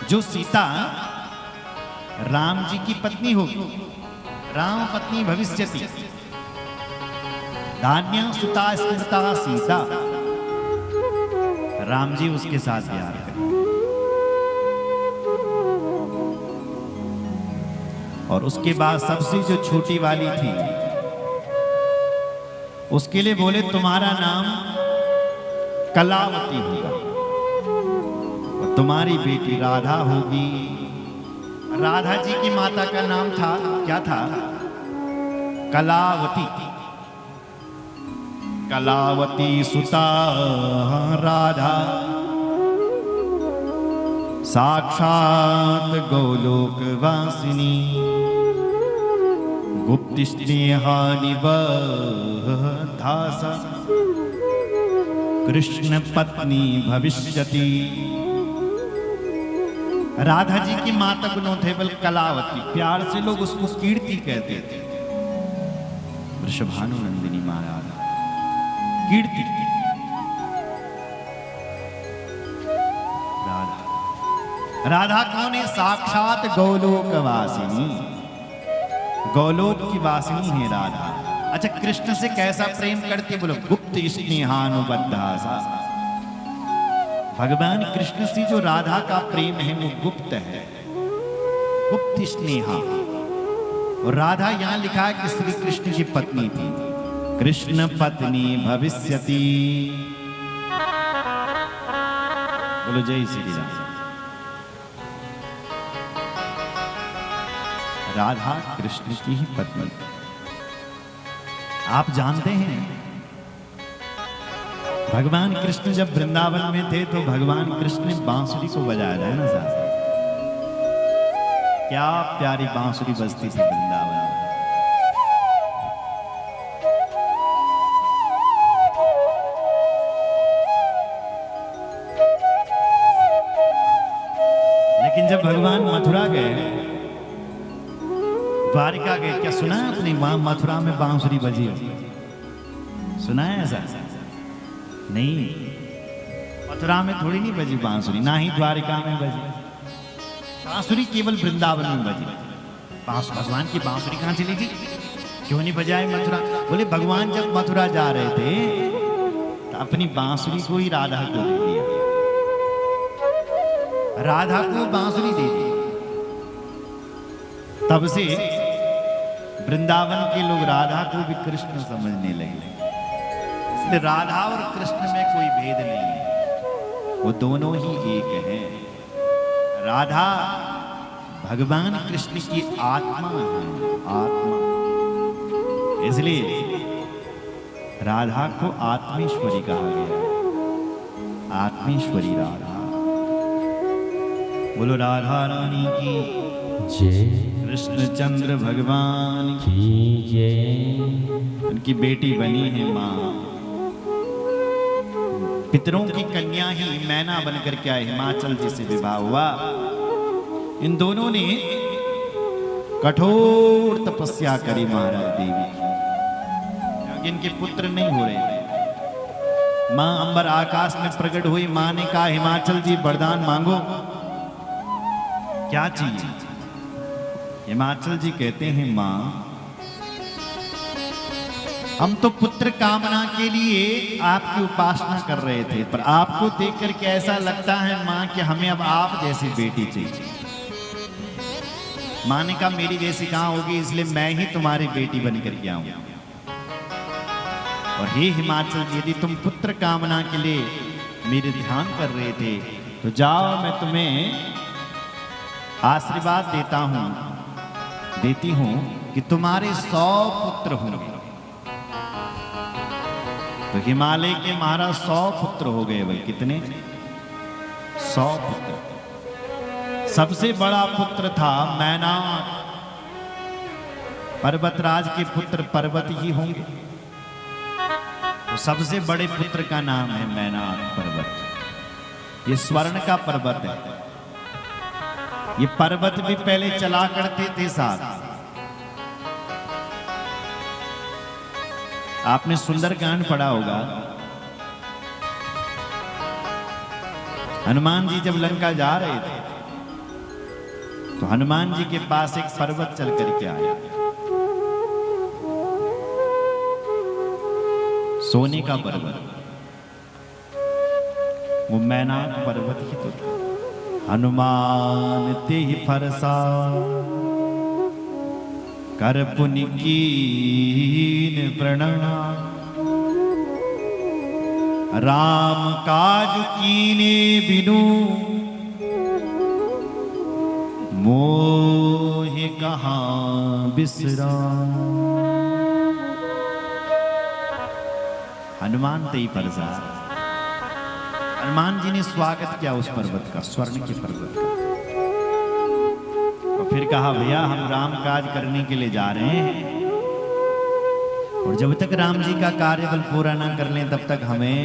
जो सीता राम जी की पत्नी होगी, राम पत्नी भविष्यति, धान्य सुता स्मृता सीता, राम जी उसके साथ प्यार करें। और उसके बाद सबसे जो छोटी वाली थी उसके लिए बोले तुम्हारा नाम कलावती होगा और तुम्हारी बेटी राधा होगी। राधा जी की माता का नाम था, क्या था? कलावती। कलावती सुता राधा साक्षात गोलोक वासिनी, गुप्त स्नेहा निबद्धासा कृष्ण पत्नी भविष्यति। राधा जी की माता को नोथेबल कलावती, प्यार से लोग उसको कीर्ति कहते थे। वृषभानुनंदिनी महाराज कीर्ति। राधा कौन है? साक्षात गोलोक वासिनी, गोलोक की वासिनी है राधा। अच्छा, कृष्ण से कैसा प्रेम करती? बोलो गुप्त स्नेहानुबद्धा। भगवान कृष्ण से जो राधा का प्रेम है वो गुप्त है, गुप्त स्नेहा। और राधा यहां लिखा है कि श्री कृष्ण की पत्नी थी, कृष्ण पत्नी भविष्यति। बोलो जय श्री राम। राधा कृष्ण की ही पत्नी। आप जानते हैं भगवान कृष्ण जब वृंदावन में थे तो भगवान कृष्ण ने बांसुरी को बजाया है ना साहब। क्या प्यारी बांसुरी बजती थी वृंदावन में। लेकिन जब भगवान मथुरा गए, द्वारिका गए, क्या सुना है आपने वहां मथुरा में बांसुरी बजी? सुना है ऐसा? नहीं, मथुरा में थोड़ी नहीं बजी बांसुरी, ना ही द्वारिका में बजी। बांसुरी केवल वृंदावन में बजी। भगवान की बांसुरी कहां चली गई? क्यों नहीं बजाए मथुरा? बोले भगवान जब मथुरा जा रहे थे तो अपनी बांसुरी को ही राधा को दे दिया, राधा को बांसुरी दे दी। तब से वृंदावन के लोग राधा को भी कृष्ण समझने लगे। इसलिए राधा और कृष्ण में कोई भेद नहीं है, वो दोनों ही एक हैं। राधा भगवान कृष्ण की आत्मा है, आत्मा। इसलिए राधा को आत्मेश्वरी कहा गया, आत्मेश्वरी राधा। बोलो राधा रानी की जय, कृष्णचंद्र भगवान की जय। उनकी बेटी बनी है माँ। पितरों की कन्या ही मैना बनकर के आए, हिमाचल जी से विवाह हुआ। इन दोनों ने कठोर तपस्या करी महाराज देवी, क्योंकि इनके पुत्र नहीं हो रहे थे। माँ अंबर आकाश में प्रकट हुई। माँ ने कहा हिमाचल जी वरदान मांगो, क्या चाहिए? हिमाचल जी कहते हैं माँ हम तो पुत्र कामना के लिए आपकी उपासना कर रहे थे, पर आपको देख करके ऐसा लगता है माँ कि हमें अब आप जैसी बेटी चाहिए। माँ ने कहा मेरी जैसी कहाँ होगी, इसलिए मैं ही तुम्हारी बेटी बन करके आऊं। और हे हिमाचल जी, यदि तुम पुत्र कामना के लिए मेरे ध्यान कर रहे थे तो जाओ, मैं तुम्हें आशीर्वाद देती हूं कि तुम्हारे 100 पुत्र होंगे। तो हिमालय के महाराज 100 पुत्र हो गए। भाई कितने? 100 पुत्र। सबसे बड़ा पुत्र था मैनाक। पर्वतराज के पुत्र पर्वत ही होंगे, तो सबसे बड़े पुत्र का नाम है मैनाक पर्वत। ये स्वर्ण का पर्वत है। ये पर्वत भी पहले चला करते थे साथ। आपने सुंदरकांड पढ़ा होगा। हनुमान जी जब लंका जा रहे थे तो हनुमान जी के पास एक पर्वत चल करके आया, सोने का पर्वत, वो मैनाक पर्वत ही तो था। हनुमान ते ही फरसा कर पुनि कीन प्रणाम, राम काज कीने बिनु मोहि कहाँ बिसराम। हनुमान ते ही फरसा, हनुमान जी ने स्वागत किया उस पर्वत का, स्वर्ण के पर्वत का, और फिर कहा भैया हम राम काज करने के लिए जा रहे हैं, और जब तक राम जी का कार्य बल पूरा ना कर लें तब तक हमें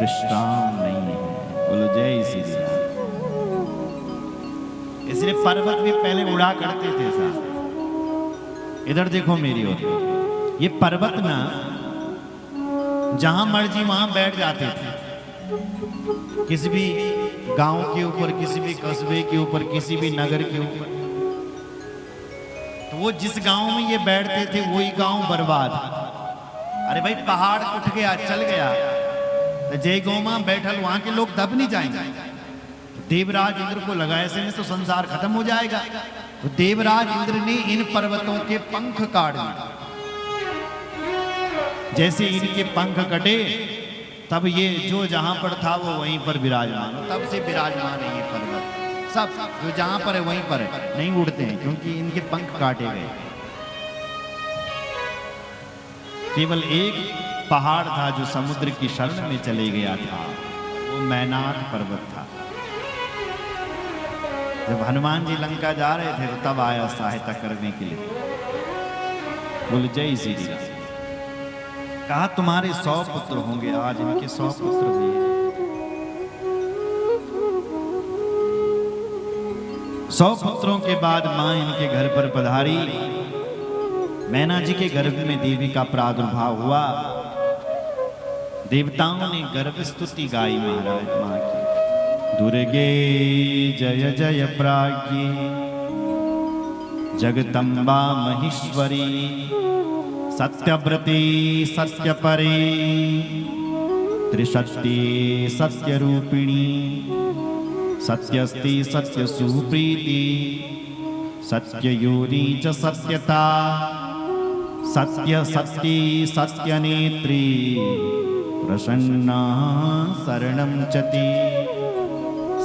विश्राम नहीं है। बोलो जय श्री राम। इसलिए पर्वत भी पहले उड़ा करते थे साहब। इधर देखो मेरी ओर, ये पर्वत ना जहां मर्जी वहां बैठ जाते थे, किसी भी गांव के ऊपर, किसी भी कस्बे के ऊपर, किसी भी नगर के ऊपर। तो वो जिस गांव में ये बैठते थे वही गांव बर्बाद। अरे भाई पहाड़ उठ गया, चल गया, तो जय गौमा बैठल, वहां के लोग दब नहीं जाएंगे। तो देवराज इंद्र को लगा ऐसे में तो संसार खत्म हो जाएगा। तो देवराज इंद्र ने इन पर्वतों के पंख काट दिए। जैसे इनके पंख कटे तब ये जो जहां पर था वो वहीं पर विराजमान, तब से विराजमान है ये पर्वत। सब जो जहां पर है वहीं पर है, नहीं उड़ते हैं क्योंकि इनके पंख काटे गए। केवल एक पहाड़ था जो समुद्र की शरण में चले गया था, वो मैनाक पर्वत था। जब हनुमान जी लंका जा रहे थे तो तब आया सहायता करने के लिए। बोल जय श्री राम। कहा तुम्हारे 100 पुत्र होंगे, आज इनके 100 पुत्र हुए। 100 पुत्रों के बाद मां इनके घर पर पधारी। मैना जी के गर्भ में देवी का प्रादुर्भाव हुआ। देवताओं ने गर्भ स्तुति गाई महाराज मां की। दुर्गे जय जय प्राज्ञी जगदम्बा महेश्वरी सत्यव्रती सत्यपरे त्रिशक्ति सत्यरूपिणी सत्यस्ति सत्य सुप्रीति सत्ययोनि च सत्यता सत्य सत्य सत्यनेत्री प्रसन्ना शरणं चति।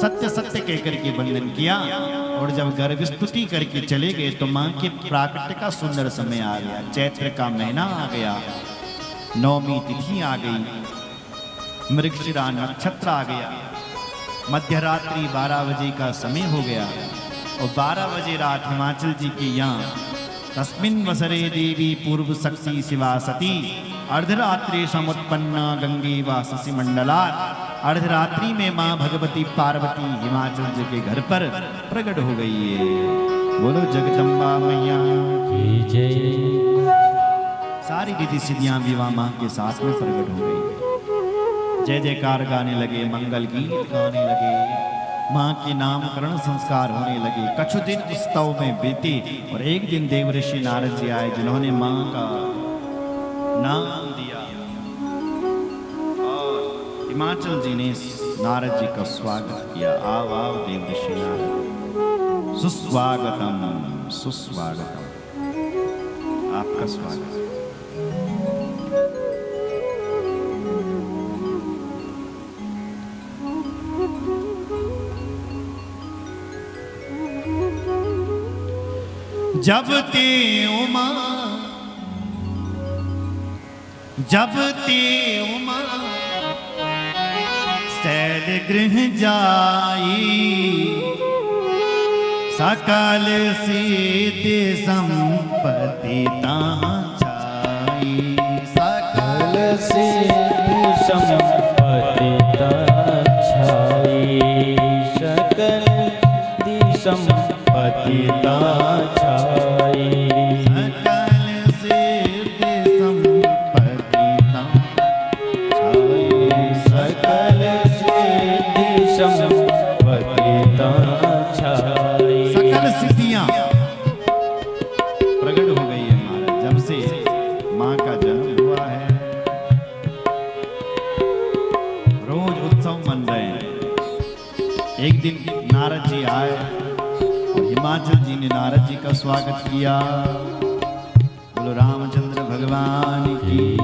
सत्य सत्य कहकर के वंदन किया, और जब गर्भ स्तुति करके चले गए तो मां के प्राकट्य का सुंदर समय आ गया। चैत्र का महीना आ गया, नवमी तिथि आ गई, मृगशिरा नक्षत्र आ गया, मध्यरात्रि 12 बजे का समय हो गया, और 12 बजे रात हिमाचल जी के यहाँ तस्मिन् वसरे देवी पूर्व शक्ति शिवा सती अर्धरात्रि समुत्पन्ना गंगे व शशि मंडला। अर्धरात्रि में मां भगवती पार्वती हिमाचल जी के घर पर प्रकट हो गई है। बोलो जगदम्बा मैया की जय। सारी विधि सिद्धियां विवाह मां के साथ में प्रकट हो गई। जय जयकार गाने लगे, मंगल गीत गाने लगे, मां के नामकरण संस्कार होने लगे। कछु दिन उत्सव में बीते और एक दिन देवऋषि नारद जी आए जिन्होंने मां का नाम दिया, और हिमाचल जी ने नारद जी का स्वागत किया। आओ आओ देवऋषि नारद, सुस्वागतम सुस्वागतम, आपका स्वागत। जब ते उमा शैल गृह जाई सकल सिद्धि संपत्ति ताहाँ छाई। सकल सिद्धि संपत्ति ताहाँ छाई। सकल सिद्धि संपत्ति ताहाँ छाई। सकल सिद्धि संपत्ति ताहाँ छाई। सकल सिद्धि संपत्ति ताहाँ छाई। एक दिन नारद जी आए और हिमाचल जी ने नारद जी का स्वागत किया। बोलो रामचंद्र भगवान की